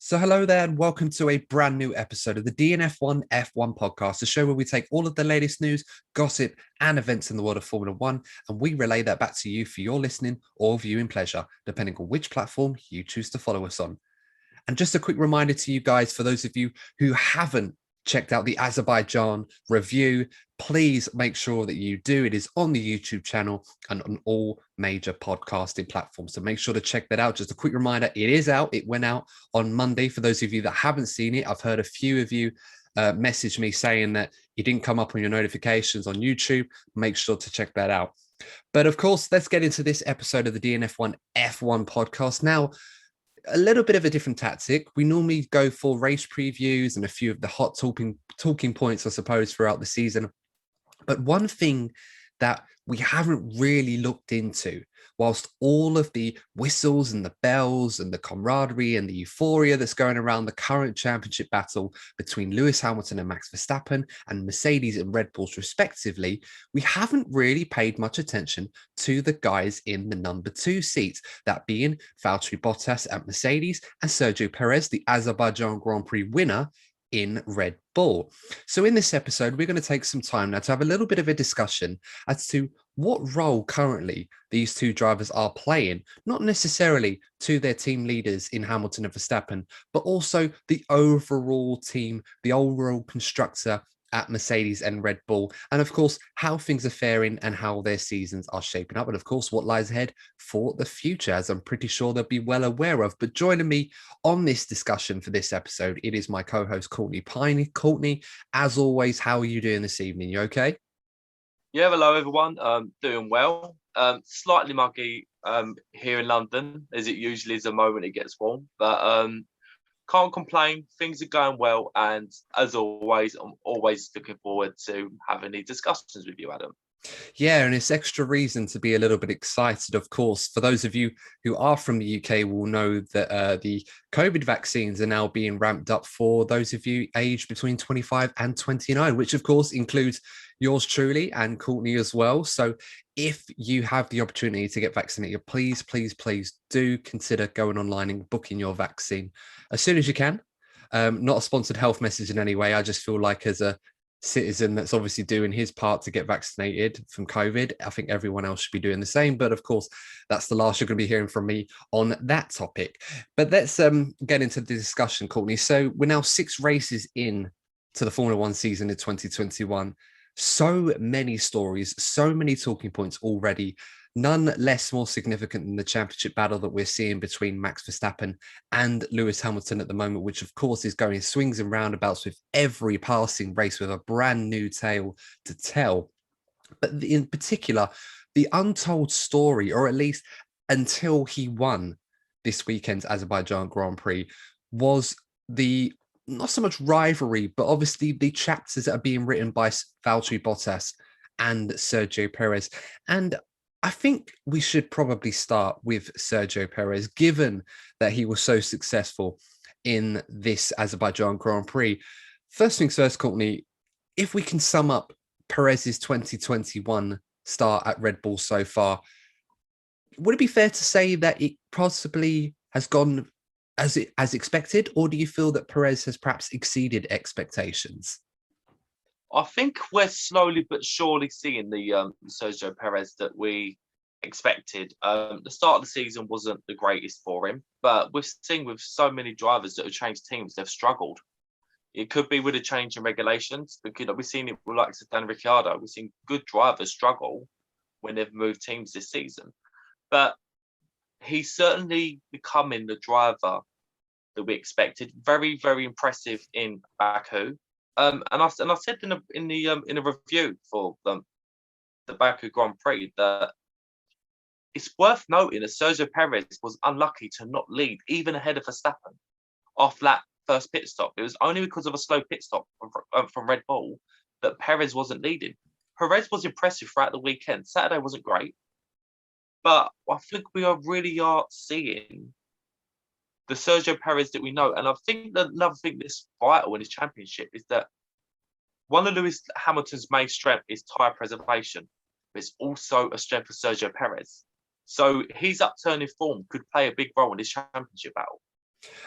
So hello there and welcome to a brand new episode of the DNF1 F1 Podcast, a show where we take all of the latest news, gossip and events in the world of Formula One and we relay that back to you for your listening or viewing pleasure, depending on which platform you choose to follow us on. And just a quick reminder to you guys, for those of you who haven't checked out the Azerbaijan review, please make sure that you do. It is on the YouTube channel and on all major podcasting platforms. So make sure to check that out. Just a quick reminder, it is out. It went out on Monday. For those of you that haven't seen it, I've heard a few of you message me saying that it didn't come up on your notifications on YouTube. Make sure to check that out. But of course, let's get into this episode of the DNF1 F1 podcast. Now, a little bit of a different tactic. We normally go for race previews and a few of the hot talking points, I suppose, throughout the season. But one thing that we haven't really looked into, whilst all of the whistles and the bells and the camaraderie and the euphoria that's going around the current championship battle between Lewis Hamilton and Max Verstappen and Mercedes and Red Bulls respectively, we haven't really paid much attention to the guys in the number 2 seats, that being Valtteri Bottas at Mercedes and Sergio Perez, the Azerbaijan Grand Prix winner, in Red Bull. So in this episode, we're going to take some time now to have a little bit of a discussion as to what role currently these two drivers are playing, not necessarily to their team leaders in Hamilton and Verstappen, but also the overall team, the overall constructor at Mercedes and Red Bull, and of course, how things are faring and how their seasons are shaping up, and of course, what lies ahead for the future, as I'm pretty sure they'll be well aware of. But joining me on this discussion for this episode, it is my co-host, Courtney Piney. Courtney, as always, how are you doing this evening? You okay? Yeah, hello everyone. Doing well. Slightly muggy here in London, as it usually is the moment it gets warm, but can't complain. Things are going well, and as always, I'm always looking forward to having these discussions with you, Adam. Yeah, and it's extra reason to be a little bit excited, of course. For those of you who are from the UK will know that the COVID vaccines are now being ramped up for those of you aged between 25 and 29, which of course includes yours truly and Courtney as well. So if you have the opportunity to get vaccinated, please do consider going online and booking your vaccine as soon as you can. Not a sponsored health message in any way. I just feel like as a citizen that's obviously doing his part to get vaccinated from COVID, I think everyone else should be doing the same. But of course, that's the last you're going to be hearing from me on that topic. But let's get into the discussion, Courtney. So we're now 6 races in to the Formula One season in 2021. So many stories, so many talking points already, none less more significant than the championship battle that we're seeing between Max Verstappen and Lewis Hamilton at the moment, which of course is going swings and roundabouts with every passing race with a brand new tale to tell. But in particular, the untold story, or at least until he won this weekend's Azerbaijan Grand Prix, was the not so much rivalry, but obviously the chapters that are being written by Valtteri Bottas and Sergio Perez. And I think we should probably start with Sergio Perez, given that he was so successful in this Azerbaijan Grand Prix. First things first, Courtney, if we can sum up Perez's 2021 start at Red Bull so far, would it be fair to say that it possibly has gone as expected, or do you feel that Perez has perhaps exceeded expectations? I think we're slowly but surely seeing the Sergio Perez that we expected. The start of the season wasn't the greatest for him, but we've seen with so many drivers that have changed teams, they've struggled. It could be with a change in regulations, because we've seen it with like Dan Ricciardo. We've seen good drivers struggle when they've moved teams this season. But he's certainly becoming the driver that we expected. Very, very impressive in Baku. And I said in a review for the Baku Grand Prix that it's worth noting that Sergio Perez was unlucky to not lead even ahead of Verstappen off that first pit stop. It was only because of a slow pit stop from Red Bull that Perez wasn't leading. Perez was impressive throughout the weekend. Saturday wasn't great, but I think we really are seeing the Sergio Perez that we know. And I think that another thing that's vital in his championship is that one of Lewis Hamilton's main strength is tyre preservation, but it's also a strength for Sergio Perez. So his upturn in form could play a big role in this championship battle.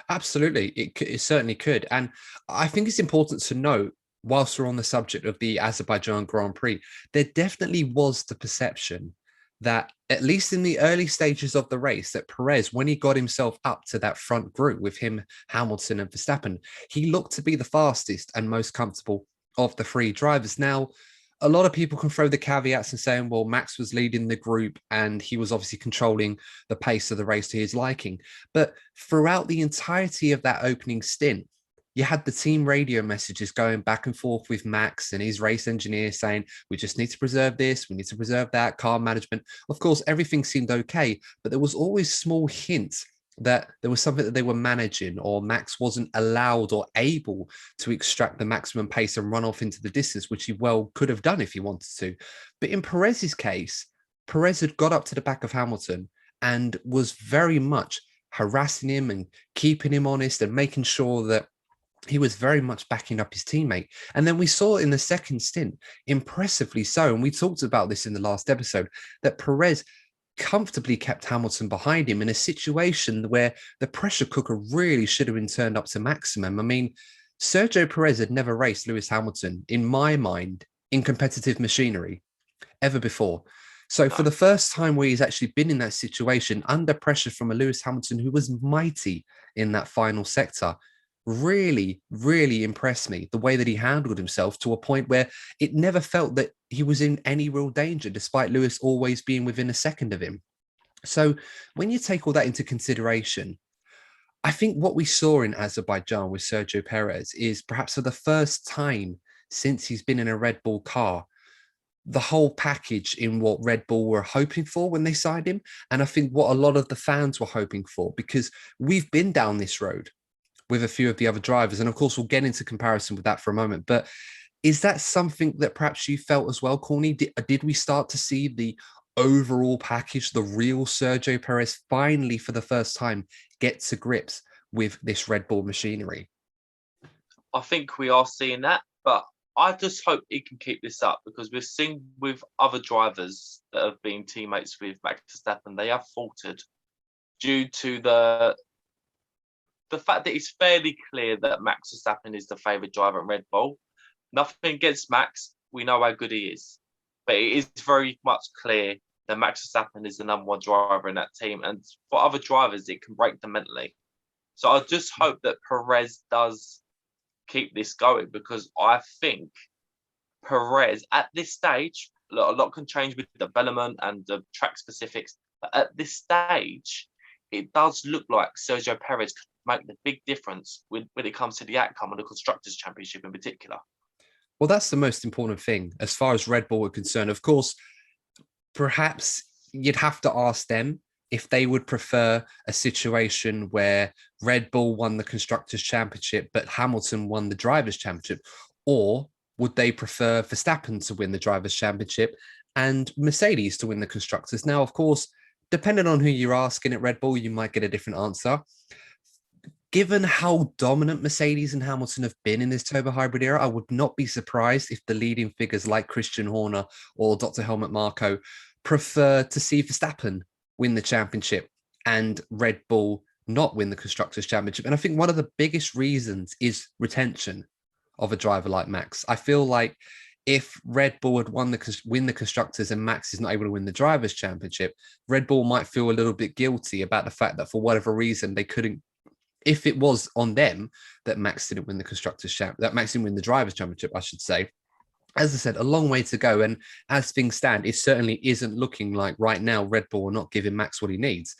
Absolutely, it certainly could. And I think it's important to note, whilst we're on the subject of the Azerbaijan Grand Prix, there definitely was the perception that, at least in the early stages of the race, that Perez, when he got himself up to that front group with him, Hamilton and Verstappen, he looked to be the fastest and most comfortable of the three drivers. Now, a lot of people can throw the caveats and saying, well, Max was leading the group and he was obviously controlling the pace of the race to his liking. But throughout the entirety of that opening stint, you had the team radio messages going back and forth with Max and his race engineer saying, we just need to preserve this, we need to preserve that, car management. Of course, everything seemed okay, but there was always small hints that there was something that they were managing, or Max wasn't allowed or able to extract the maximum pace and run off into the distance, which he well could have done if he wanted to. But in Perez's case, Perez had got up to the back of Hamilton and was very much harassing him and keeping him honest and making sure that he was very much backing up his teammate. And then we saw in the second stint, impressively so, and we talked about this in the last episode, that Perez comfortably kept Hamilton behind him in a situation where the pressure cooker really should have been turned up to maximum. I mean, Sergio Perez had never raced Lewis Hamilton, in my mind, in competitive machinery ever before. So for the first time where he's actually been in that situation under pressure from a Lewis Hamilton who was mighty in that final sector, really, really impressed me, the way that he handled himself, to a point where it never felt that he was in any real danger, despite Lewis always being within a second of him. So when you take all that into consideration, I think what we saw in Azerbaijan with Sergio Perez is, perhaps for the first time since he's been in a Red Bull car, the whole package in what Red Bull were hoping for when they signed him. And I think what a lot of the fans were hoping for, because we've been down this road with a few of the other drivers. And of course, we'll get into comparison with that for a moment. But is that something that perhaps you felt as well, Courtney? Did we start to see the overall package, the real Sergio Perez, finally for the first time get to grips with this Red Bull machinery? I think we are seeing that, but I just hope he can keep this up, because we've seen with other drivers that have been teammates with Max Verstappen, they have faltered due to the fact that it's fairly clear that Max Verstappen is the favourite driver at Red Bull. Nothing against Max, we know how good he is, but it is very much clear that Max Verstappen is the number one driver in that team, and for other drivers, it can break them mentally. So I just hope that Perez does keep this going, because I think Perez at this stage, a lot can change with development and the track specifics, but at this stage, it does look like Sergio Perez could make the big difference when it comes to the outcome of the Constructors' Championship in particular. Well, that's the most important thing as far as Red Bull are concerned. Of course, perhaps you'd have to ask them if they would prefer a situation where Red Bull won the Constructors' Championship, but Hamilton won the Drivers' Championship, or would they prefer Verstappen to win the Drivers' Championship and Mercedes to win the Constructors? Now, of course, depending on who you're asking at Red Bull, you might get a different answer. Given how dominant Mercedes and Hamilton have been in this turbo hybrid era, I would not be surprised if the leading figures like Christian Horner or Dr. Helmut Marko prefer to see Verstappen win the championship and Red Bull not win the Constructors' Championship. And I think one of the biggest reasons is retention of a driver like Max. I feel like if Red Bull had win the Constructors and Max is not able to win the Drivers' Championship, Red Bull might feel a little bit guilty about the fact that for whatever reason they couldn't, if it was on them that Max didn't win the Constructors' Championship, that Max didn't win the Drivers' Championship, I should say. As I said, a long way to go. And as things stand, it certainly isn't looking like right now Red Bull are not giving Max what he needs.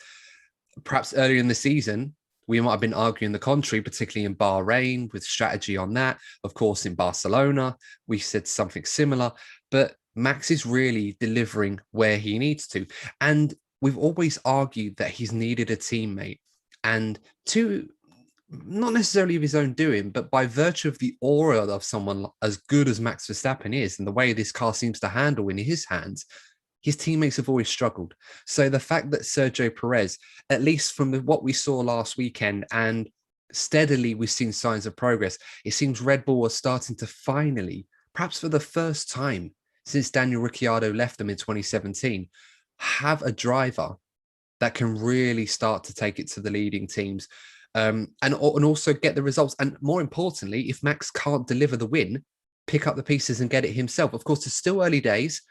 Perhaps earlier in the season, we might have been arguing the contrary, particularly in Bahrain with strategy on that. Of course, in Barcelona, we said something similar. But Max is really delivering where he needs to. And we've always argued that he's needed a teammate. And not necessarily of his own doing, but by virtue of the aura of someone as good as Max Verstappen is and the way this car seems to handle in his hands, his teammates have always struggled. So the fact that Sergio Perez, at least from what we saw last weekend, and steadily we've seen signs of progress, it seems Red Bull are starting to finally, perhaps for the first time since Daniel Ricciardo left them in 2017, have a driver that can really start to take it to the leading teams. and also get the results. And more importantly, if Max can't deliver the win, pick up the pieces and get it himself. Of course, it's still early days,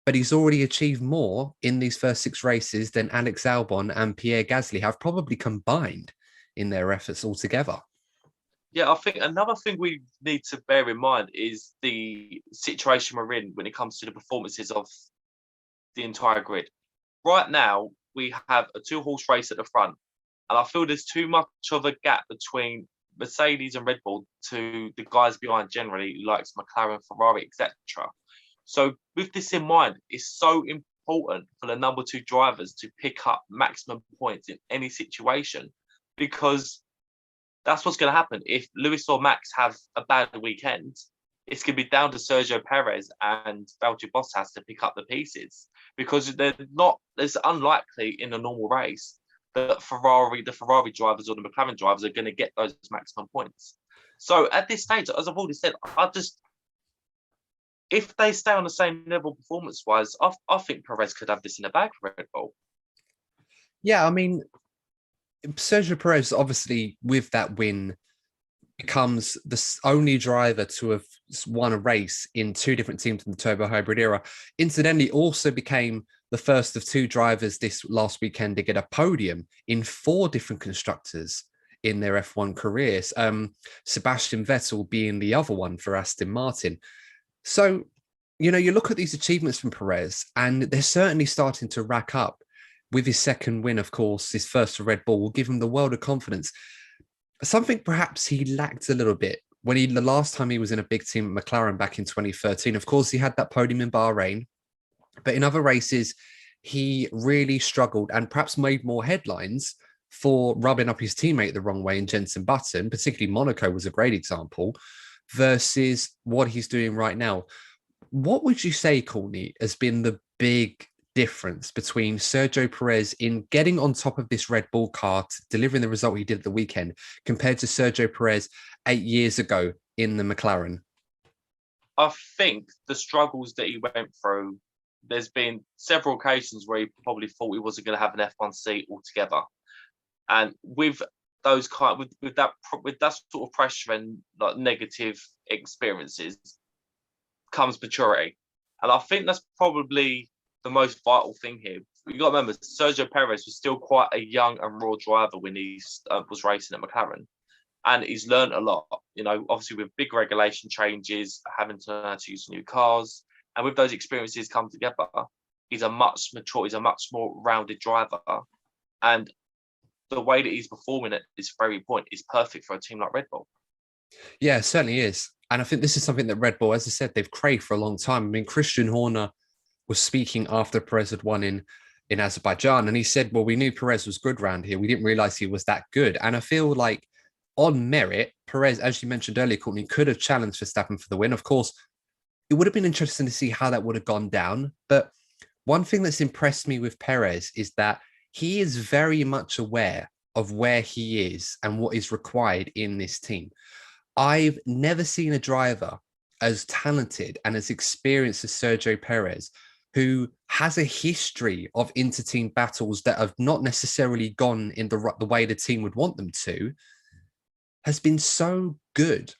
but he's already achieved more in these first 6 races than Alex Albon and Pierre Gasly have probably combined in their efforts altogether. Yeah, I think another thing we need to bear in mind is the situation we're in when it comes to the performances of the entire grid. Right now, we have a 2-horse race at the front, and I feel there's too much of a gap between Mercedes and Red Bull to the guys behind generally, like McLaren, Ferrari, etc. So with this in mind, it's so important for the number 2 drivers to pick up maximum points in any situation, because that's what's going to happen. If Lewis or Max have a bad weekend, it's going to be down to Sergio Perez and Valtteri Bottas to pick up the pieces, because it's unlikely in a normal race that the Ferrari drivers or the McLaren drivers are going to get those maximum points. So at this stage, as I've already said, if they stay on the same level performance-wise, I think Perez could have this in the bag for Red Bull. Yeah, I mean, Sergio Perez, obviously, with that win, becomes the only driver to have won a race in 2 different teams in the turbo hybrid era. Incidentally, also became the first of 2 drivers this last weekend to get a podium in 4 different constructors in their F1 careers. Sebastian Vettel being the other one for Aston Martin. So, you look at these achievements from Perez, and they're certainly starting to rack up. With his second win, of course, his first for Red Bull will give him the world of confidence. Something perhaps he lacked a little bit when the last time he was in a big team at McLaren back in 2013. Of course, he had that podium in Bahrain, but in other races, he really struggled and perhaps made more headlines for rubbing up his teammate the wrong way in Jenson Button. Particularly Monaco was a great example, versus what he's doing right now. What would you say, Courtney, has been the big difference between Sergio Perez in getting on top of this Red Bull car, delivering the result he did at the weekend, compared to Sergio Perez 8 years ago in the McLaren? I think the struggles that he went through, there's been several occasions where he probably thought he wasn't going to have an F1 seat altogether. And with those with that sort of pressure and like negative experiences comes maturity. And I think that's probably the most vital thing here. You got to remember, Sergio Perez was still quite a young and raw driver when he was racing at McLaren, and he's learned a lot. Obviously with big regulation changes, having to learn how to use new cars, and with those experiences come together, he's a much more rounded driver, and the way that he's performing at this very point is perfect for a team like Red Bull. Yeah, it certainly is. And I think this is something that Red Bull, as I said, they've craved for a long time. I mean, Christian Horner was speaking after Perez had won in Azerbaijan, and he said, well, we knew Perez was good round here. We didn't realize he was that good. And I feel like on merit, Perez, as you mentioned earlier, Courtney, could have challenged Verstappen for the win. Of course, it would have been interesting to see how that would have gone down. But one thing that's impressed me with Perez is that he is very much aware of where he is and what is required in this team. I've never seen a driver as talented and as experienced as Sergio Perez, who has a history of inter-team battles that have not necessarily gone in the way the team would want them to, has been so good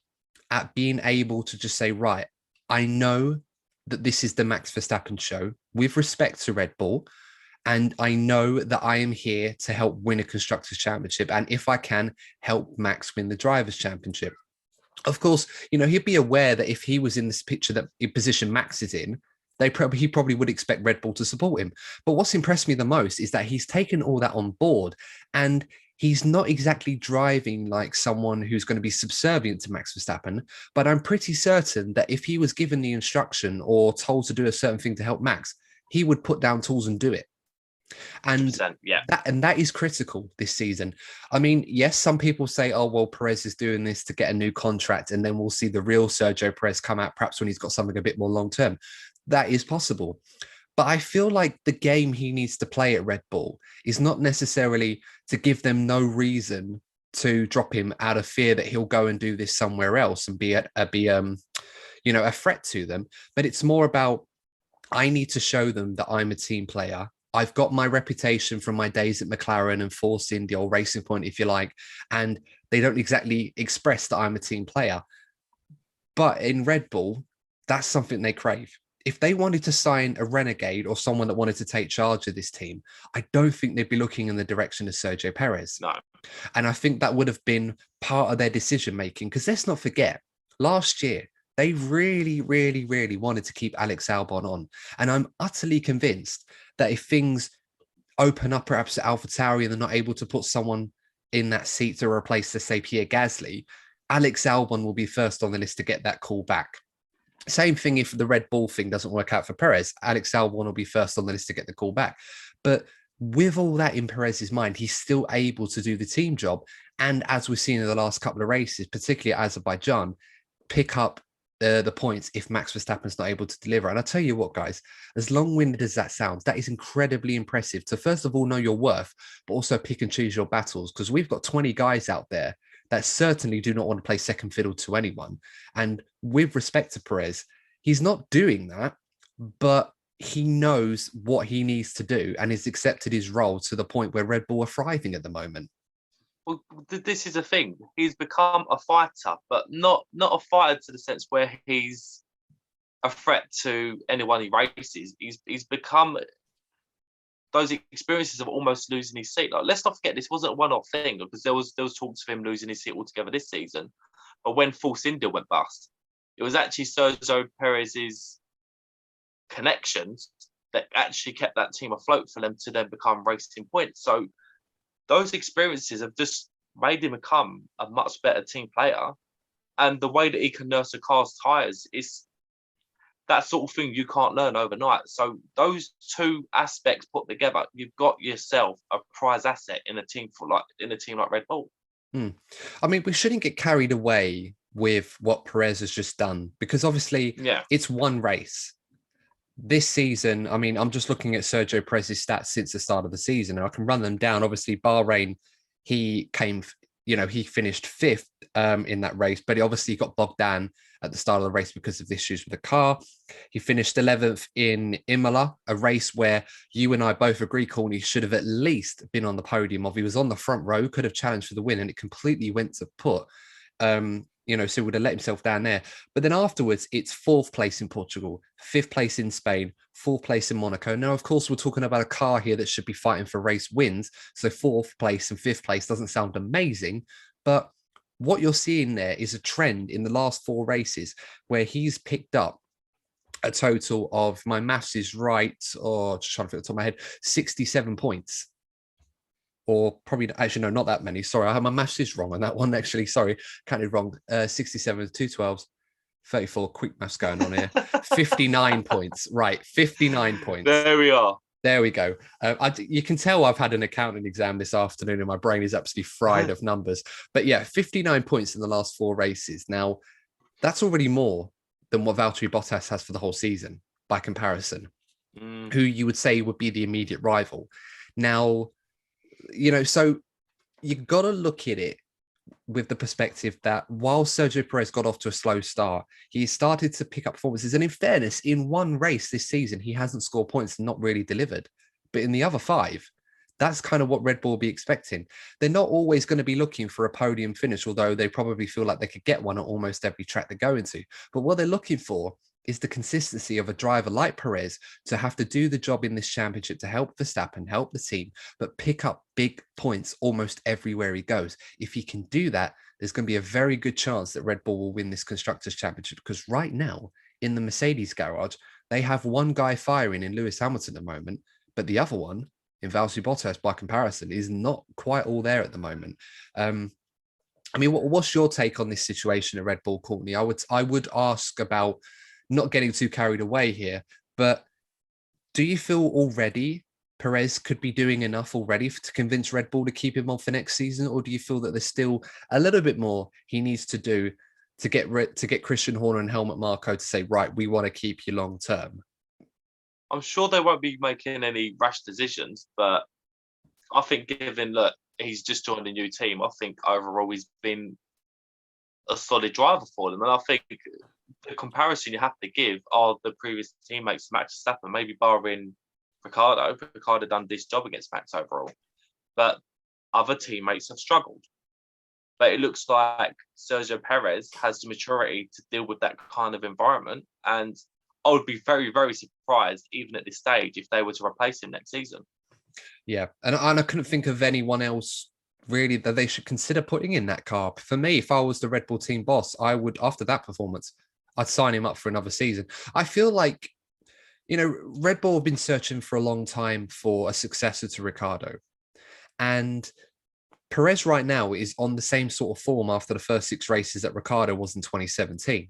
at being able to just say, right, I know that this is the Max Verstappen show with respect to Red Bull, and I know that I am here to help win a Constructors' Championship, and if I can, help Max win the Drivers' Championship. Of course, he'd be aware that if he was in this picture that in position Max is in, he probably would expect Red Bull to support him. But what's impressed me the most is that he's taken all that on board, and he's not exactly driving like someone who's going to be subservient to Max Verstappen. But I'm pretty certain that if he was given the instruction or told to do a certain thing to help Max, he would put down tools and do it. And that is critical this season. I mean, yes, some people say, oh, well, Perez is doing this to get a new contract, and then we'll see the real Sergio Perez come out perhaps when he's got something a bit more long term. That is possible. But I feel like the game he needs to play at Red Bull is not necessarily to give them no reason to drop him out of fear that he'll go and do this somewhere else and be a threat to them. But it's more about, I need to show them that I'm a team player. I've got my reputation from my days at McLaren and Force India or Racing Point, if you like, and they don't exactly express that I'm a team player. But in Red Bull, that's something they crave. If they wanted to sign a renegade or someone that wanted to take charge of this team, I don't think they'd be looking in the direction of Sergio Perez. No. And I think that would have been part of their decision making. Because let's not forget, last year, they really, really, really wanted to keep Alex Albon on. And I'm utterly convinced that if things open up perhaps at AlphaTauri and they're not able to put someone in that seat to replace, let's say, Pierre Gasly, Alex Albon will be first on the list to get that call back. Same thing if the Red Bull thing doesn't work out for Perez, Alex Albon will be first on the list to get the call back. But with all that in Perez's mind, he's still able to do the team job. And as we've seen in the last couple of races, particularly at Azerbaijan, pick up the points if Max Verstappen's not able to deliver. And I tell you what, guys, as long-winded as that sounds, that is incredibly impressive to first of all know your worth, but also pick and choose your battles, because we've got 20 guys out there that certainly do not want to play second fiddle to anyone. And with respect to Perez, he's not doing that, but he knows what he needs to do and has accepted his role to the point where Red Bull are thriving at the moment. Well, this is a thing. He's become a fighter, but not a fighter to the sense where he's a threat to anyone he races. He's become those experiences of almost losing his seat. Like, let's not forget, this wasn't a one-off thing, because there was talks of him losing his seat altogether this season. But when Force India went bust, it was actually Sergio Perez's connections that actually kept that team afloat for them to then become Racing Point. So those experiences have just made him become a much better team player. And the way that he can nurse a car's tyres is that sort of thing you can't learn overnight. So those two aspects put together, you've got yourself a prize asset in a team like Red Bull. I mean, we shouldn't get carried away with what Perez has just done, because obviously it's one race. This season, I mean, I'm just looking at Sergio Perez's stats since the start of the season, and I can run them down. Obviously, Bahrain, he finished fifth in that race, but he obviously got bogged down at the start of the race because of issues with the car. He finished 11th in Imola, a race where you and I both agree, Courtney should have at least been on the podium. He was on the front row, could have challenged for the win, and it completely went to put. So would have let himself down there. But then afterwards, it's fourth place in Portugal, fifth place in Spain, fourth place in Monaco. Now, of course, we're talking about a car here that should be fighting for race wins. So fourth place and fifth place doesn't sound amazing. But what you're seeing there is a trend in the last four races where he's picked up a total of, my maths is right, or just trying to fit the top of my head, 67 points. Or probably, actually, no, not that many. Sorry, I had my maths is wrong on that one, actually. Sorry, counted wrong. 67, 2 12s, 34. Quick maths going on here. 59 points. Right, 59 points. There we are. There we go. You can tell I've had an accounting exam this afternoon and my brain is absolutely fried of numbers. But yeah, 59 points in the last four races. Now, that's already more than what Valtteri Bottas has for the whole season by comparison, who you would say would be the immediate rival. Now, so you've got to look at it with the perspective that while Sergio Perez got off to a slow start, he started to pick up performances. And in fairness, in one race this season, he hasn't scored points and not really delivered. But in the other five, that's kind of what Red Bull will be expecting. They're not always going to be looking for a podium finish, although they probably feel like they could get one at almost every track they're going to. But what they're looking for is the consistency of a driver like Perez to have to do the job in this championship to help Verstappen, help the team, but pick up big points almost everywhere he goes. If he can do that, there's going to be a very good chance that Red Bull will win this Constructors' Championship, because right now in the Mercedes garage, they have one guy firing in Lewis Hamilton at the moment, but the other one in Valtteri Bottas, by comparison, is not quite all there at the moment. I mean, what's your take on this situation at Red Bull, Courtney? I would ask about not getting too carried away here, but do you feel already Perez could be doing enough already to convince Red Bull to keep him on for next season? Or do you feel that there's still a little bit more he needs to do to get Christian Horner and Helmut Marko to say, right, we want to keep you long term? I'm sure they won't be making any rash decisions, but I think given that he's just joined a new team, I think overall he's been a solid driver for them. And I think the comparison you have to give are the previous teammates, Max Verstappen, maybe barring Ricardo. Ricardo done this job against Max overall, but other teammates have struggled. But it looks like Sergio Perez has the maturity to deal with that kind of environment. And I would be very, very surprised, even at this stage, if they were to replace him next season. Yeah. And I couldn't think of anyone else really that they should consider putting in that car. For me, if I was the Red Bull team boss, I would, after that performance, I'd sign him up for another season. I feel like, Red Bull have been searching for a long time for a successor to Ricardo. And Perez right now is on the same sort of form after the first 6 races that Ricardo was in 2017.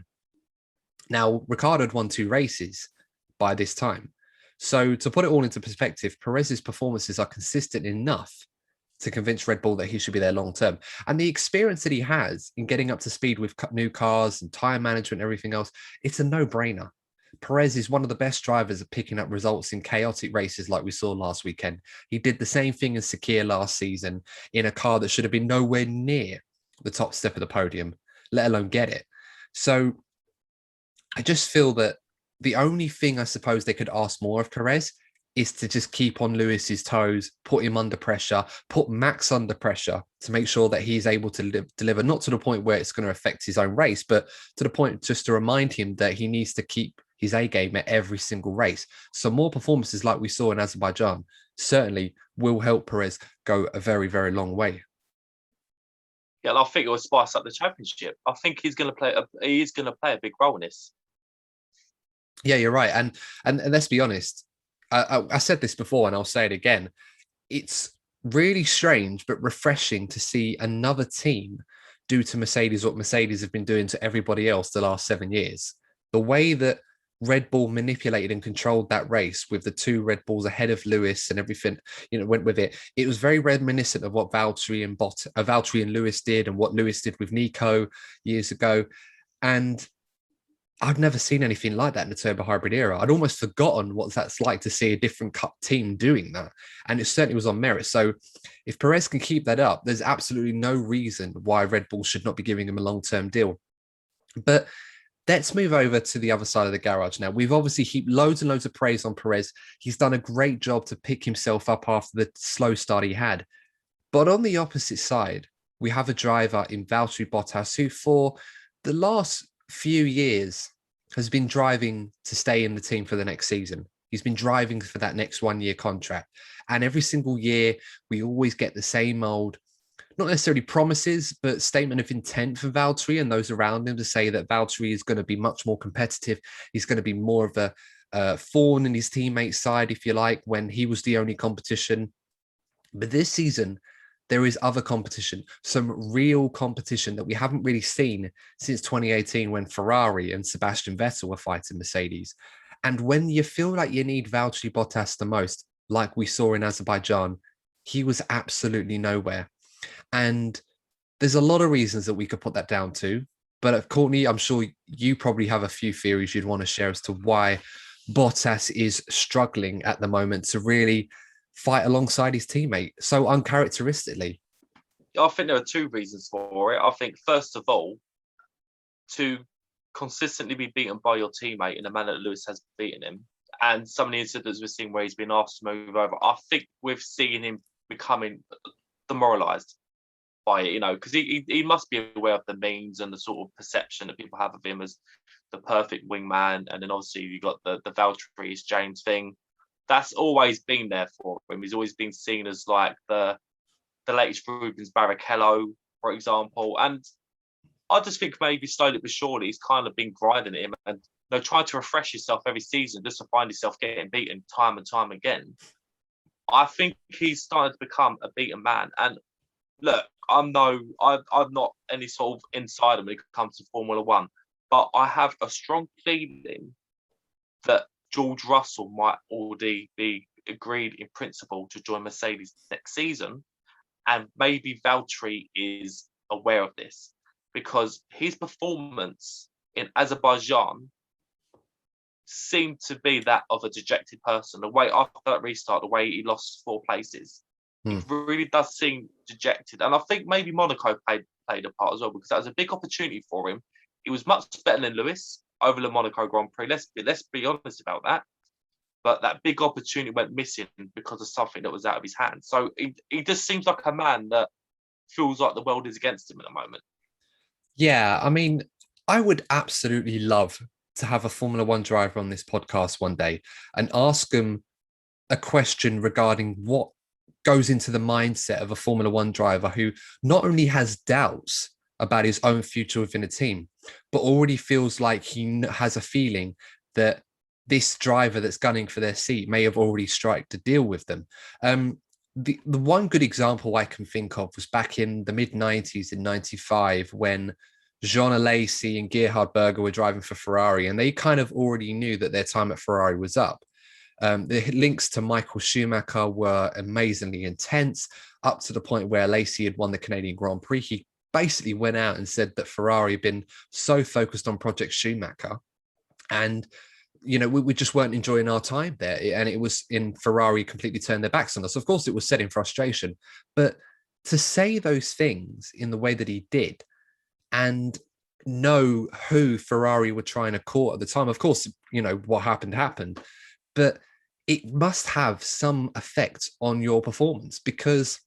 Now, Ricardo had won 2 races by this time. So to put it all into perspective, Perez's performances are consistent enough to convince Red Bull that he should be there long term. And the experience that he has in getting up to speed with new cars and tire management and everything else, it's a no-brainer. Perez is one of the best drivers at picking up results in chaotic races like we saw last weekend. He did the same thing as Sakir last season in a car that should have been nowhere near the top step of the podium, let alone get it. So I just feel that the only thing I suppose they could ask more of Perez is to just keep on Lewis's toes, put him under pressure, put Max under pressure to make sure that he's able to deliver, not to the point where it's going to affect his own race, but to the point just to remind him that he needs to keep his A game at every single race. So more performances like we saw in Azerbaijan certainly will help Perez go a very, very long way. Yeah, I think it will spice up the championship. I think he's going to play a big role in this. Yeah, you're right. And let's be honest, I said this before and I'll say it again. It's really strange but refreshing to see another team do to Mercedes what Mercedes have been doing to everybody else the last 7 years. The way that Red Bull manipulated and controlled that race with the 2 Red Bulls ahead of Lewis and everything, went with it. It was very reminiscent of what Valtteri and Lewis did and what Lewis did with Nico years ago. And I've never seen anything like that in the turbo hybrid era. I'd almost forgotten what that's like to see a different cup team doing that. And it certainly was on merit. So if Perez can keep that up, there's absolutely no reason why Red Bull should not be giving him a long-term deal. But let's move over to the other side of the garage now. We've obviously heaped loads and loads of praise on Perez. He's done a great job to pick himself up after the slow start he had. But on the opposite side, we have a driver in Valtteri Bottas who for the last few years has been driving to stay in the team for the next season. He's been driving for that next 1-year contract. And every single year, we always get the same old, not necessarily promises, but statement of intent for Valtteri and those around him to say that Valtteri is going to be much more competitive. He's going to be more of a thorn in his teammates' side, if you like, when he was the only competition. But this season, there is other competition, some real competition that we haven't really seen since 2018 when Ferrari and Sebastian Vettel were fighting Mercedes. And when you feel like you need Valtteri Bottas the most, like we saw in Azerbaijan, he was absolutely nowhere. And there's a lot of reasons that we could put that down to. But Courtney, I'm sure you probably have a few theories you'd want to share as to why Bottas is struggling at the moment to really fight alongside his teammate so uncharacteristically. I think there are 2 reasons for it. I think, first of all, to consistently be beaten by your teammate in the manner that Lewis has beaten him, and some of the incidents we've seen where he's been asked to move over, I think we've seen him becoming demoralised by it, because he must be aware of the memes and the sort of perception that people have of him as the perfect wingman. And then obviously you got the Valtteri James thing. That's always been there for him. He's always been seen as like the latest Rubens Barrichello, for example. And I just think maybe slowly but surely he's kind of been grinding at him and trying to refresh yourself every season just to find yourself getting beaten time and time again. I think he's starting to become a beaten man. And look, I'm not any sort of insider when it comes to Formula One, but I have a strong feeling that George Russell might already be agreed in principle to join Mercedes next season. And maybe Valtteri is aware of this because his performance in Azerbaijan seemed to be that of a dejected person. The way after that restart, the way he lost 4 places, it really does seem dejected. And I think maybe Monaco played a part as well because that was a big opportunity for him. He was much better than Lewis over the Monaco Grand Prix. Let's be honest about that. but that big opportunity went missing because of something that was out of his hands. So he just seems like a man that feels like the world is against him at the moment. Yeah, I mean, I would absolutely love to have a Formula One driver on this podcast one day and ask them a question regarding what goes into the mindset of a Formula One driver who not only has doubts about his own future within a team, but already feels like he has a feeling that this driver that's gunning for their seat may have already struck a deal with them. The one good example I can think of was back in the mid-90s in 95 when Jean Alesi and Gerhard Berger were driving for Ferrari, and they kind of already knew that their time at Ferrari was up. The links to Michael Schumacher were amazingly intense, up to the point where Alesi had won the Canadian Grand Prix. He basically went out and said that Ferrari had been so focused on Project Schumacher, and we just weren't enjoying our time there. And it was in Ferrari completely turned their backs on us. Of course, it was said in frustration, but to say those things in the way that he did and know who Ferrari were trying to court at the time, of course, what happened, but it must have some effect on your performance, because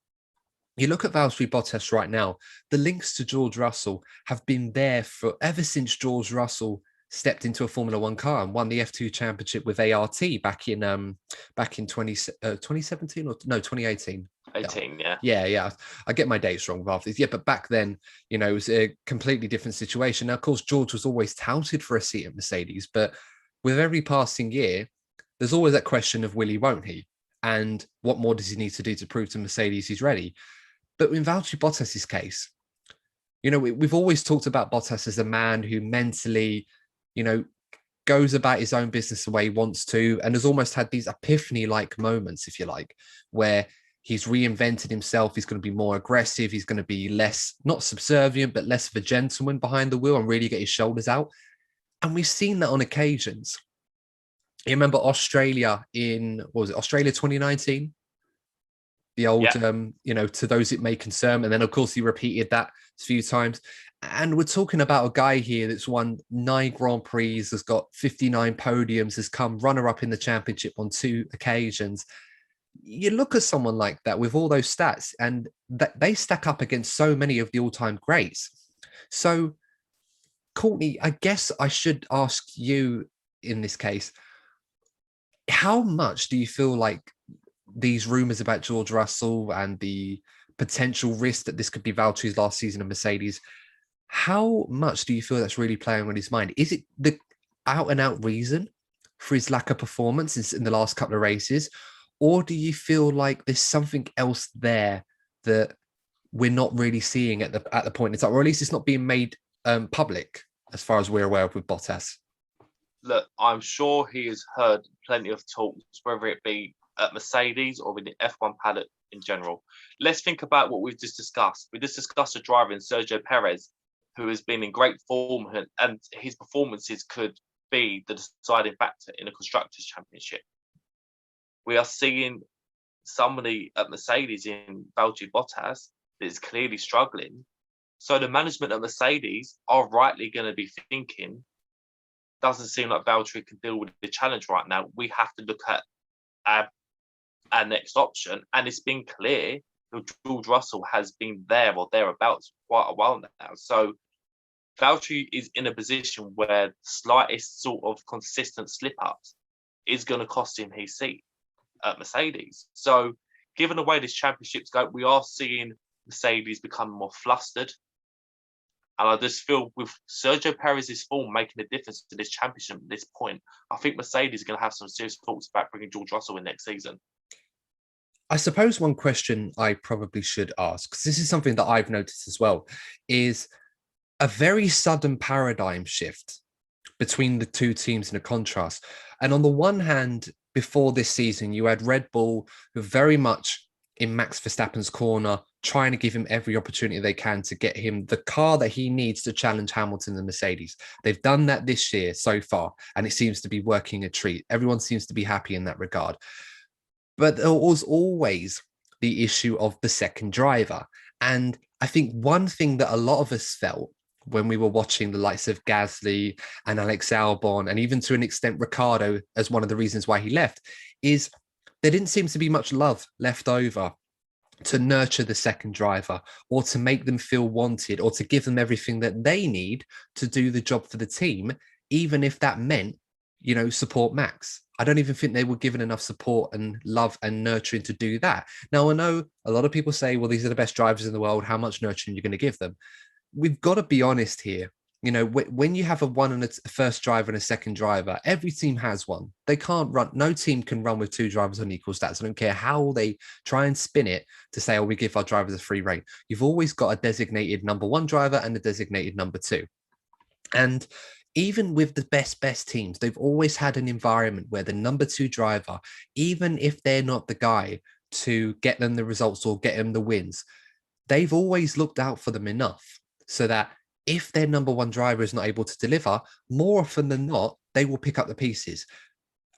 you look at Valtteri Bottas right now, the links to George Russell have been there for ever since George Russell stepped into a Formula One car and won the F2 championship with ART back in 2017 or no 2018. 18, yeah. Yeah. I get my dates wrong with this. Yeah, but back then, it was a completely different situation. Now, of course, George was always touted for a seat at Mercedes, but with every passing year, there's always that question of will he, won't he? And what more does he need to do to prove to Mercedes he's ready? But in Valtteri Bottas's case, we've always talked about Bottas as a man who mentally, goes about his own business the way he wants to, and has almost had these epiphany-like moments, if you like, where he's reinvented himself. He's going to be more aggressive. He's going to be less, not subservient, but less of a gentleman behind the wheel and really get his shoulders out. And we've seen that on occasions. You remember Australia Australia 2019? The old, to those it may concern. And then, of course, he repeated that a few times. And we're talking about a guy here that's won 9 Grand Prix, has got 59 podiums, has come runner-up in the championship on 2 occasions. You look at someone like that with all those stats, and they stack up against so many of the all-time greats. So, Courtney, I guess I should ask you in this case, how much do you feel like these rumors about George Russell and the potential risk that this could be Valtteri's last season of Mercedes, how much do you feel that's really playing on his mind? Is it the out and out reason for his lack of performance in the last couple of races? Or do you feel like there's something else there that we're not really seeing at the point in time, or at least it's not being made public as far as we're aware of with Bottas? Look, I'm sure he has heard plenty of talks, whether it be at Mercedes or in the F1 paddock in general. Let's think about what we've just discussed. We just discussed a driver in Sergio Perez, who has been in great form, and his performances could be the deciding factor in a Constructors' Championship. We are seeing somebody at Mercedes in Valtteri Bottas that is clearly struggling. So the management at Mercedes are rightly going to be thinking, doesn't seem like Valtteri can deal with the challenge right now. We have to look at our next option. And it's been clear that George Russell has been there or thereabouts for quite a while now. So Valtteri is in a position where the slightest sort of consistent slip-ups is going to cost him his seat at Mercedes. So given the way this championship's go, we are seeing Mercedes become more flustered. And I just feel with Sergio Perez's form making a difference to this championship at this point, I think Mercedes is going to have some serious thoughts about bringing George Russell in next season. I suppose one question I probably should ask, because this is something that I've noticed as well, is a very sudden paradigm shift between the two teams in a contrast. And on the one hand, before this season, you had Red Bull, who very much in Max Verstappen's corner, trying to give him every opportunity they can to get him the car that he needs to challenge Hamilton and Mercedes. They've done that this year so far, and it seems to be working a treat. Everyone seems to be happy in that regard. But there was always the issue of the second driver. And I think one thing that a lot of us felt when we were watching the likes of Gasly and Alex Albon, and even to an extent Ricciardo as one of the reasons why he left, is there didn't seem to be much love left over to nurture the second driver or to make them feel wanted or to give them everything that they need to do the job for the team, even if that meant, support Max. I don't even think they were given enough support and love and nurturing to do that. Now, I know a lot of people say, well, these are the best drivers in the world. How much nurturing are you going to give them? We've got to be honest here. When you have a first driver and a second driver, every team has one. They can't run. No team can run with two drivers on equal stats. I don't care how they try and spin it to say, oh, we give our drivers a free rein. You've always got a designated number one driver and a designated number two. And even with the best teams, they've always had an environment where the number two driver, even if they're not the guy to get them the results or get them the wins, they've always looked out for them enough so that if their number one driver is not able to deliver, more often than not, they will pick up the pieces.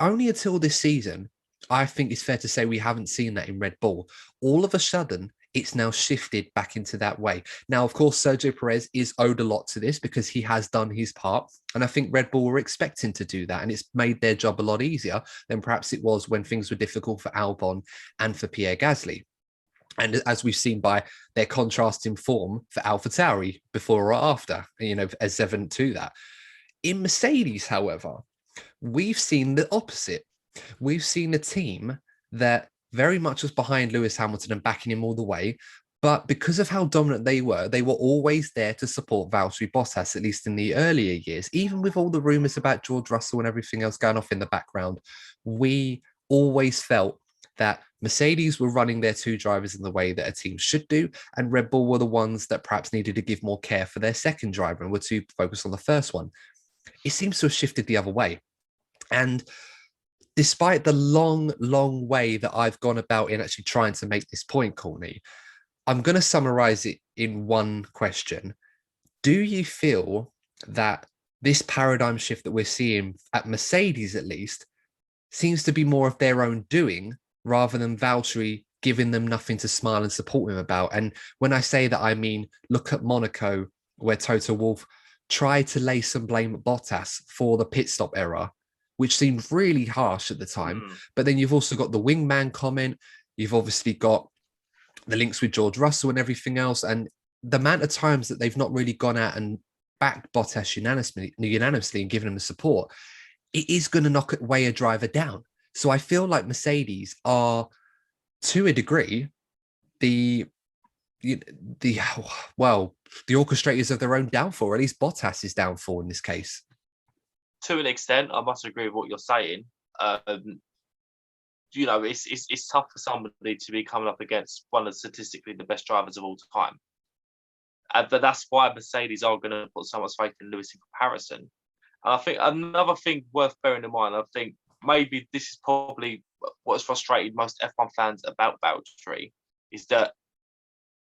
Only until this season, I think it's fair to say we haven't seen that in Red Bull. All of a sudden, it's now shifted back into that way. Now, of course, Sergio Perez is owed a lot to this because he has done his part. And I think Red Bull were expecting to do that. And it's made their job a lot easier than perhaps it was when things were difficult for Albon and for Pierre Gasly. And as we've seen by their contrasting form for Valterri before or after, as evident to that. In Mercedes, however, we've seen the opposite. We've seen a team that very much was behind Lewis Hamilton and backing him all the way. But because of how dominant they were always there to support Valtteri Bottas, at least in the earlier years. Even with all the rumours about George Russell and everything else going off in the background, we always felt that Mercedes were running their two drivers in the way that a team should do, and Red Bull were the ones that perhaps needed to give more care for their second driver and were too focused on the first one. It seems to have shifted the other way. And despite the long way that I've gone about in actually trying to make this point, Courtney, I'm going to summarize it in one question. Do you feel that this paradigm shift that we're seeing at Mercedes, at least, seems to be more of their own doing rather than Valtteri giving them nothing to smile and support him about? And when I say that, I mean, look at Monaco, where Toto Wolff tried to lay some blame at Bottas for the pit stop error, which seemed really harsh at the time. But then you've also got the wingman comment. You've obviously got the links with George Russell and everything else. And the amount of times that they've not really gone out and backed Bottas unanimously and given him the support, it is going to weigh a driver down. So I feel like Mercedes are, to a degree, the orchestrators of their own downfall, or at least Bottas' downfall in this case. To an extent, I must agree with what you're saying. It's tough for somebody to be coming up against one of statistically the best drivers of all time. But that's why Mercedes are going to put so much faith in Lewis in comparison. And I think another thing worth bearing in mind, I think maybe this is probably what has frustrated most F1 fans about Valtteri, is that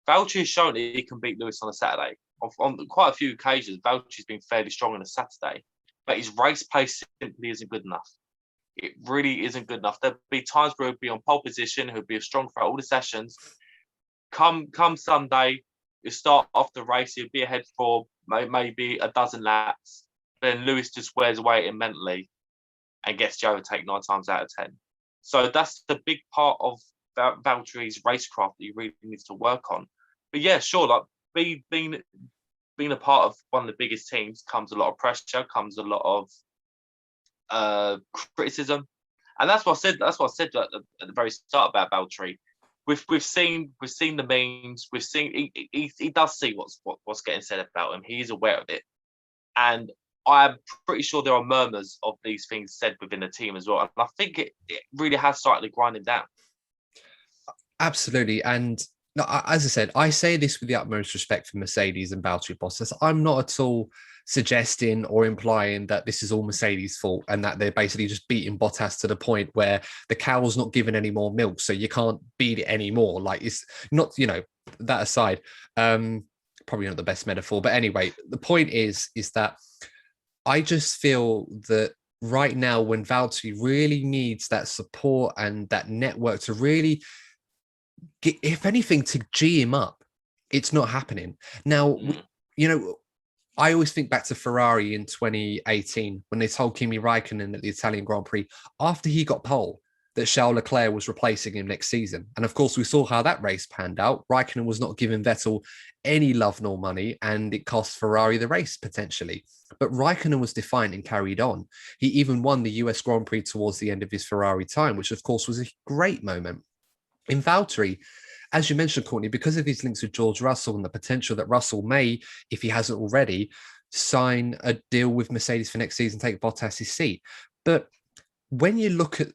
Valtteri has shown that he can beat Lewis on a Saturday. On quite a few occasions, Valtteri's been fairly strong on a Saturday, but his race pace simply isn't good enough. It really isn't good enough. There'll be times where he'll be on pole position, he'll be strong throughout all the sessions. Come Sunday, you start off the race, he'll be ahead for maybe a dozen laps. Then Lewis just wears away at him mentally and gets the overtake 9 times out of 10. So that's the big part of Valtteri's racecraft that he really needs to work on. But yeah, sure, like being a part of one of the biggest teams comes a lot of pressure, comes a lot of criticism, and that's what I said. That's what I said at the very start about Valtteri. We've seen the memes. We've seen he does see what's getting said about him. He is aware of it, and I'm pretty sure there are murmurs of these things said within the team as well. And I think it really has started to grind him down. Absolutely. And no, as I said, I say this with the utmost respect for Mercedes and Valtteri Bottas. I'm not at all suggesting or implying that this is all Mercedes' fault and that they're basically just beating Bottas to the point where the cow's not giving any more milk, so you can't beat it anymore. Like, it's not, that aside, probably not the best metaphor. But anyway, the point is that I just feel that right now, when Valtteri really needs that support and that network to really get, if anything, to G him up, it's not happening. Now, I always think back to Ferrari in 2018 when they told Kimi Raikkonen at the Italian Grand Prix after he got pole that Charles Leclerc was replacing him next season. And of course, we saw how that race panned out. Raikkonen was not giving Vettel any love nor money, and it cost Ferrari the race potentially. But Raikkonen was defiant and carried on. He even won the US Grand Prix towards the end of his Ferrari time, which of course was a great moment. In Valtteri, as you mentioned, Courtney, because of his links with George Russell and the potential that Russell may, if he hasn't already, sign a deal with Mercedes for next season, take Bottas' seat. But when you look at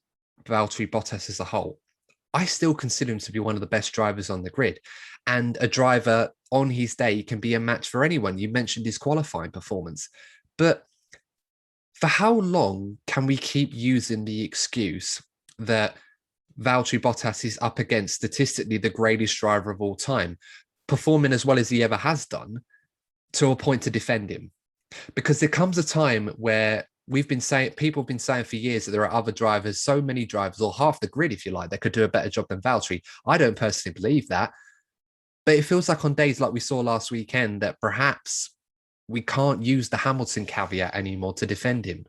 Valtteri Bottas as a whole, I still consider him to be one of the best drivers on the grid, and a driver on his day can be a match for anyone. You mentioned his qualifying performance, but for how long can we keep using the excuse that Valtteri Bottas is up against statistically the greatest driver of all time, performing as well as he ever has done, to a point to defend him? Because there comes a time where people have been saying for years that there are other drivers, so many drivers, or half the grid, if you like, that could do a better job than Valtteri. I don't personally believe that, but it feels like on days like we saw last weekend that perhaps we can't use the Hamilton caveat anymore to defend him.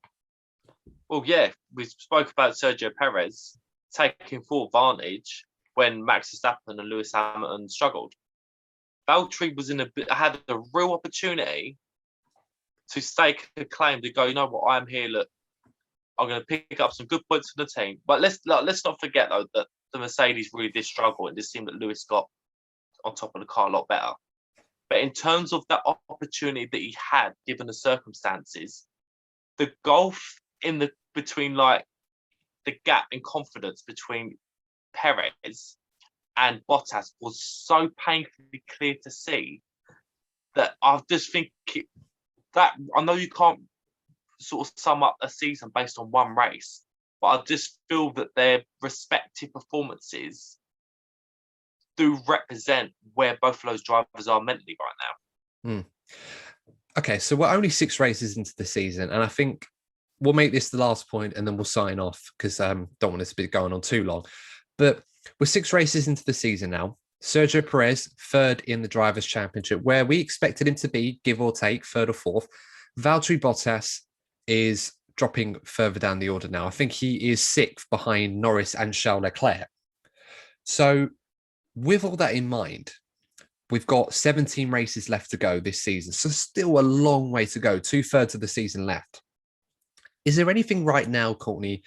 Well, yeah, we spoke about Sergio Perez taking full advantage when Max Verstappen and Lewis Hamilton struggled. Valtteri had a real opportunity to stake a claim to go, you know what, I'm here, look, I'm going to pick up some good points for the team. But let's not forget, though, that the Mercedes really did struggle. It just seemed that Lewis got on top of the car a lot better. But in terms of that opportunity that he had, given the circumstances, the gulf between like the gap in confidence between Perez and Bottas was so painfully clear to see that I just think that I know you can't sort of sum up a season based on one race, but I just feel that their respective performances do represent where both of those drivers are mentally right now. Okay, so we're only 6 races into the season, and I think we'll make this the last point and then we'll sign off because don't want this to be going on too long. But we're 6 races into the season now. Sergio Perez, 3rd in the Drivers' Championship, where we expected him to be, give or take, 3rd or 4th. Valtteri Bottas is dropping further down the order now. I think he is 6th behind Norris and Charles Leclerc. So with all that in mind, we've got 17 races left to go this season. So still a long way to go, 2/3 of the season left. Is there anything right now, Courtney,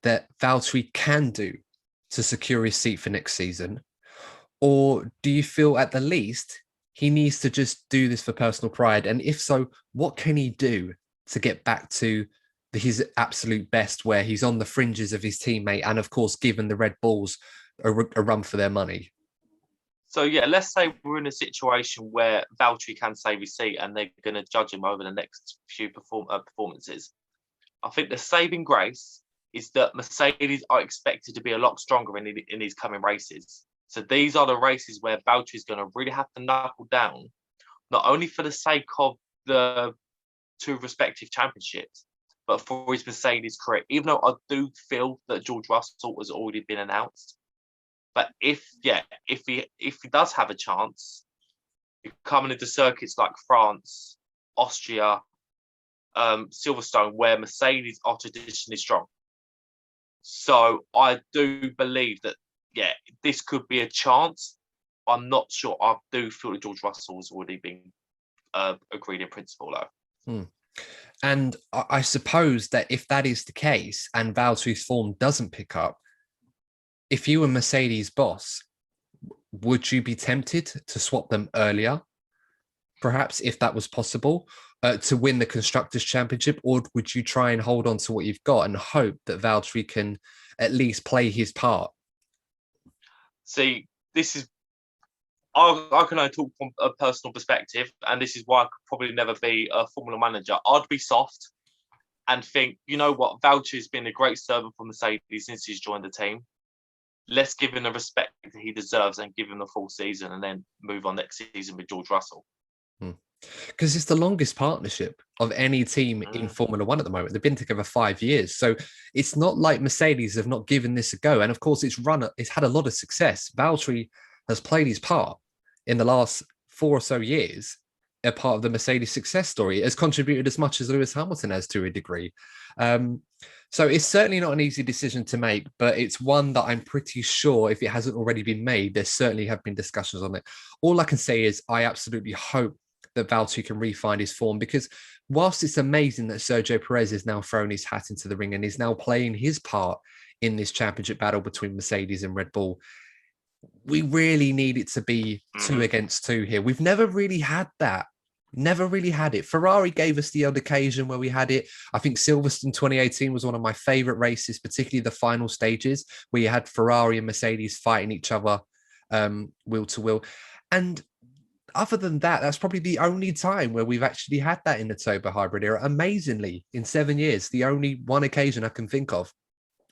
that Valtteri can do to secure his seat for next season? Or do you feel at the least he needs to just do this for personal pride? And if so, what can he do to get back to his absolute best, where he's on the fringes of his teammate and, of course, given the Red Bulls a run for their money? So, yeah, let's say we're in a situation where Valtteri can save his seat and they're going to judge him over the next few performances. I think the saving grace is that Mercedes are expected to be a lot stronger in these coming races. So these are the races where Valtteri is going to really have to knuckle down, not only for the sake of the 2 respective championships, but for his Mercedes career. Even though I do feel that George Russell has already been announced, but if he does have a chance, you're coming into circuits like France, Austria, Silverstone, where Mercedes are traditionally strong. So I do believe that, this could be a chance. I'm not sure. I do feel that George Russell has already been agreed in principle, though. And I suppose that if that is the case and Valtteri's form doesn't pick up, if you were Mercedes' boss, would you be tempted to swap them earlier, perhaps, if that was possible, to win the Constructors' Championship? Or would you try and hold on to what you've got and hope that Valtteri can at least play his part? See, this is... I can only talk from a personal perspective, and this is why I could probably never be a Formula manager. I'd be soft and think, you know what, Valtteri's been a great servant for Mercedes since he's joined the team. Let's give him the respect that he deserves and give him the full season, and then move on next season with George Russell. Because it's the longest partnership of any team in Formula One at the moment. They've been together 5 years. So it's not like Mercedes have not given this a go. And of course, it's had a lot of success. Valtteri has played his part in the last 4 or so years a part of the Mercedes success story. It has contributed as much as Lewis Hamilton has to a degree. So it's certainly not an easy decision to make, but it's one that I'm pretty sure, if it hasn't already been made, there certainly have been discussions on it. All I can say is I absolutely hope that Valtteri can refine his form, because whilst it's amazing that Sergio Perez has now thrown his hat into the ring and is now playing his part in this championship battle between Mercedes and Red Bull, we really need it to be 2 against 2 here. We've never really had that. Never really had it. Ferrari gave us the odd occasion where we had it. I think Silverstone 2018 was one of my favorite races, particularly the final stages where you had Ferrari and Mercedes fighting each other wheel to wheel. And other than that, that's probably the only time where we've actually had that in the turbo hybrid era. Amazingly, in 7 years, the only one occasion I can think of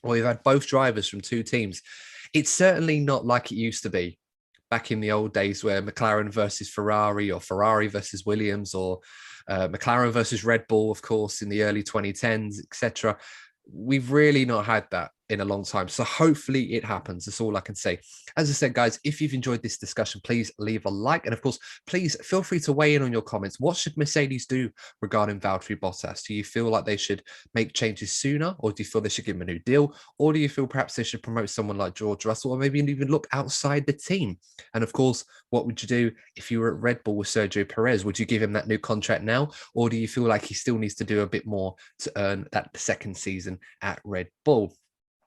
where we've had both drivers from 2 teams. It's certainly not like it used to be back in the old days where McLaren versus Ferrari or Ferrari versus Williams or McLaren versus Red Bull, of course, in the early 2010s, etc. We've really not had that in a long time. So hopefully it happens. That's all I can say. As I said, guys, if you've enjoyed this discussion, please leave a like. And of course, please feel free to weigh in on your comments. What should Mercedes do regarding Valtteri Bottas? Do you feel like they should make changes sooner? Or do you feel they should give him a new deal? Or do you feel perhaps they should promote someone like George Russell, or maybe even look outside the team? And of course, what would you do if you were at Red Bull with Sergio Perez? Would you give him that new contract now? Or do you feel like he still needs to do a bit more to earn that second season at Red Bull?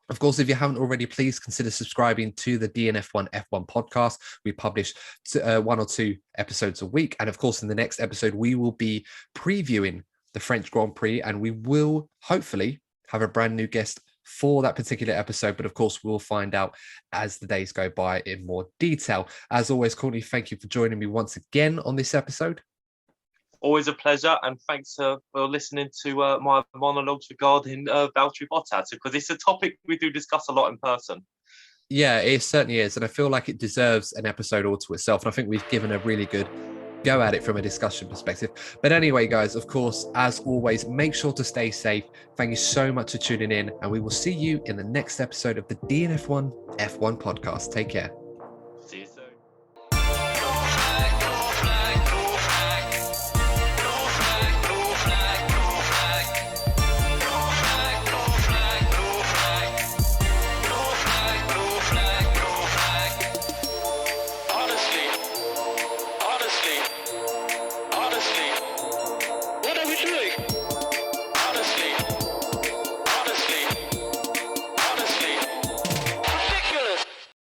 Of course, if you haven't already, please consider subscribing to the DNF1 F1 podcast. We publish 1 or 2 episodes a week. And of course, in the next episode, we will be previewing the French Grand Prix, and we will hopefully have a brand new guest for that particular episode. But of course, we'll find out as the days go by in more detail. As always, Courtney, thank you for joining me once again on this episode. Always a pleasure, and thanks for listening to my monologues regarding Valtteri Bottas, because it's a topic we do discuss a lot in person. Yeah, it certainly is, and I feel like it deserves an episode all to itself, and I think we've given a really good go at it from a discussion perspective. But anyway, guys, of course, as always, make sure to stay safe. Thank you so much for tuning in, and we will see you in the next episode of the DNF1 F1 podcast. Take care.